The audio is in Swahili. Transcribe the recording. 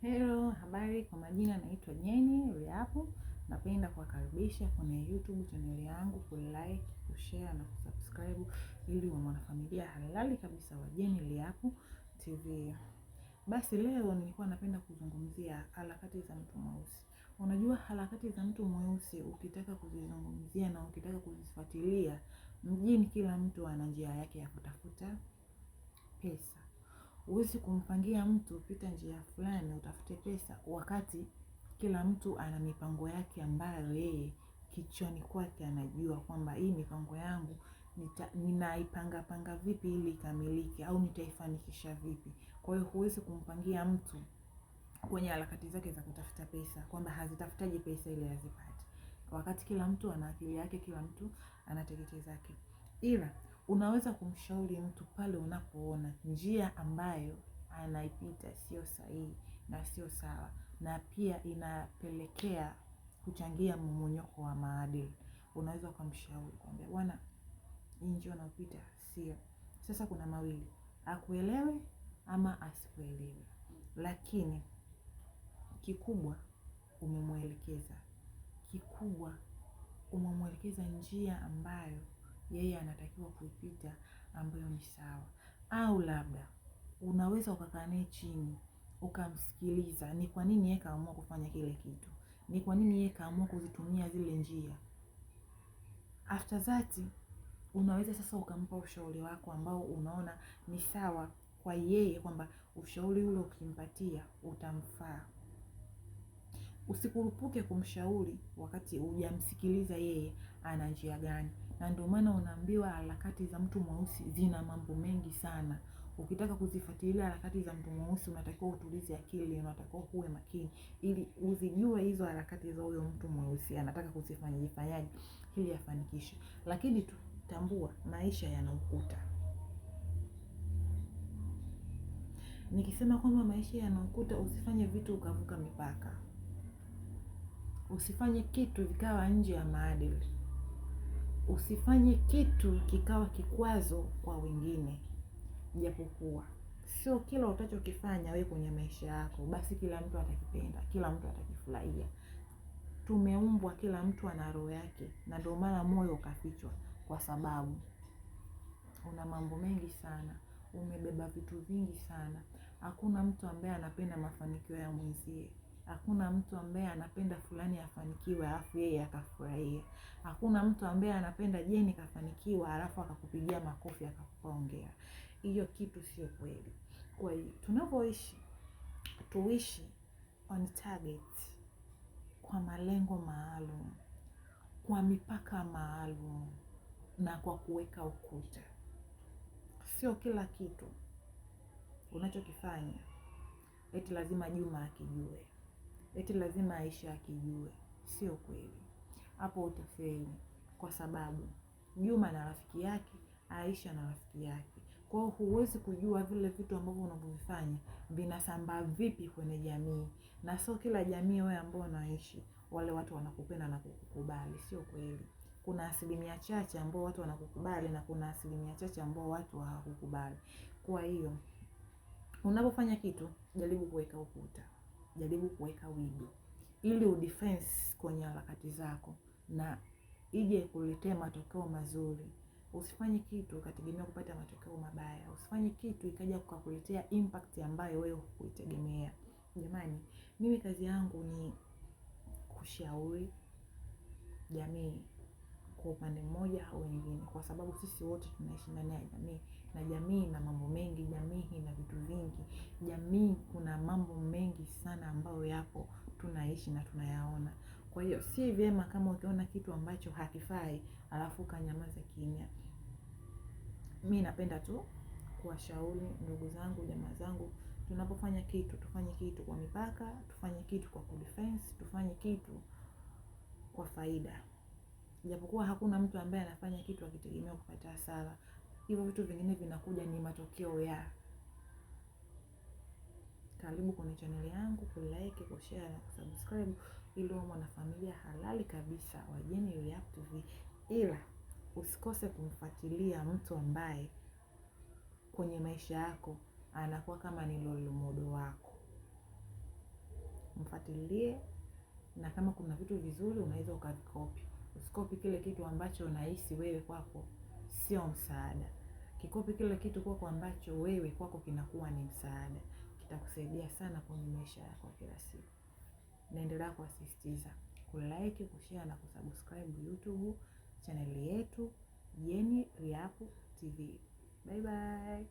Hello, habari, kwa majina naitwa Jenny Riapo. Napenda kuwakaribisha kwenye YouTube channel yangu, kulike, kushare na kusubscribe ili wa mwanafamilia halali kabisa wa Jenny Riapo TV. Basi leo nilikuwa napenda kuzungumzia harakati za mtu mweusi. Unajua harakati za mtu mweusi ukitaka kuzizungumzia na ukitaka kuzifuatilia, mjini kila mtu ana njia yake ya kutafuta pesa. Huwezi kumpangia mtu pita njia fulani utafute pesa wakati kila mtu ana mipango yake ambayo yeye kichwani kwake anajua kwamba hii mipango yangu ninaipanga vipi ili ikamilike au nitaifanikisha vipi. Kwa hiyo huwezi kumpangia mtu kwenye harakati zake za kutafuta pesa kwamba hazitafutaje pesa ili azipate. Wakati kila mtu ana akili yake, kila mtu ana tegete zake. Ila unaweza kumshauri mtu pale unapoona njia ambayo anaipita sio sahihi na sio sawa, na pia inapelekea kuchangia mmomonyoko wa maadili. Unaweza kumshauri kwamba bwana, hii njia unapita sio. Sasa kuna mawili, akuelewe ama asikuelewe, lakini kikubwa umemwelekeza. Kikubwa umemwelekeza njia ambayo yeye anatakiwa kuipita ambayo ni sawa. Au labda unaweza ukakaa naye chini ukamsikiliza ni kwa nini yeye kaamua kufanya kile kitu, ni kwa nini yeye kaamua kuzitumia zile njia. After that unaweza sasa ukampa ushauri wako ambao unaona ni sawa kwa yeye, kwamba ushauri ule ukimpatia utamfaa. Usikurupuke kumshauri wakati hujamsikiliza yeye ana njia gani. Na ndio maana unaambiwa harakati za mtu mweusi zina mambo mengi sana. Ukitaka kuzifuatilia harakati za mtu mweusi unatakiwa utulize akili, unatakiwa uwe makini ili uzijue hizo harakati za huyo mtu mweusi anataka kuzifanyaje ili afanikishe. Lakini tutambua maisha yana ukuta. Nikisema kwamba maisha yana ukuta, usifanye vitu ukavuka mipaka. Usifanye kitu kikawa nje ya maadili. Usifanye kitu kikawa kikwazo kwa wengine. Japokuwa sio kila utachokifanya wewe kwenye maisha yako basi kila mtu atakipenda, kila mtu atakifurahia. Tumeumbwa, kila mtu ana roho yake, na ndio maana moyo ukafichwa, kwa sababu una mambo mengi sana, umebeba vitu vingi sana. Hakuna mtu ambaye anapenda mafanikio ya mwenzie. Hakuna mtu ambaye anapenda fulani afanikiwe alafu yeye akafurahia. Hakuna mtu ambaye anapenda Jenny kafanikiwa alafu akakupigia makofi akakupa hongera. Hiyo kitu sio kweli. Kwa hiyo tunapoishi, tuishi on target, kwa malengo maalum, kwa mipaka maalum, na kwa kuweka ukuta. Sio kila kitu unachokifanya eti lazima Juma akijue, eti lazima Aisha akijue. Sio kweli. Hapo utafeli, kwa sababu Juma na rafiki yake, Aisha na rafiki yake. Kwa hiyo huwezi kujua vile vitu ambavyo unavyofanya vinasambaa vipi kwenye jamii, na sio kila jamii wewe ambao unaishi wale watu wanakupenda na kukukubali. Sio kweli. Kuna asilimia chache ambao watu wanakukubali na kuna asilimia chache ambao watu hawakukubali. Kwa hiyo unapofanya kitu, jaribu kuweka ukuta, jaribu kuweka wigo ili udefense kwenye harakati zako na ije kuletea matokeo mazuri. Usifanye kitu ukategemea kupata matokeo mabaya. Usifanye kitu ikaja kukuletea impact ambayo wewe hukuitegemea. Jamani, mimi kazi yangu ni kushauri jamii kwa upande mmoja au wengine, kwa sababu sisi wote tunaishi ndani ya jamii, na jamii na mambo mengi, jamii ina vitu vingi, jamii kuna mambo mengi sana ambayo yapo tunaishi na tunayaona. Kwa hiyo si vyema kama ukiona kitu ambacho hakifai alafu kanyamaza kimya. Mimi napenda tu kuwashauri ndugu zangu, jamaa zangu, tunapofanya kitu tufanye kitu kwa mipaka, tufanye kitu kwa kudefense, tufanye kitu kwa faida. Japokuwa hakuna mtu ambaye anafanya kitu akitegemea kupata hasara. Hivyo vitu vingine vinakuja ni matokeo ya. Karibu kwenye channel yangu, kulike, kushare na kusubscribe ili uwe mwanafamilia halali kabisa wa Jenny Riapo TV. Ila usikose kumfuatilia mtu ambaye kwenye maisha yako anakuwa kama ni role model wako. ufuatilie, na kama kuna vitu vizuri unaweza ukavikopi. Usikopi kile kitu ambacho unahisi wewe kwako sio msaada. Kikopi kile kitu kwako ambacho wewe kwako kinakuwa ni msaada. Kitakusaidia sana kwenye maisha yako kila siku. Naendelea kuasisitiza kulike, kushare na kusubscribe YouTube channel yetu Jenny Riapu TV. Bye bye.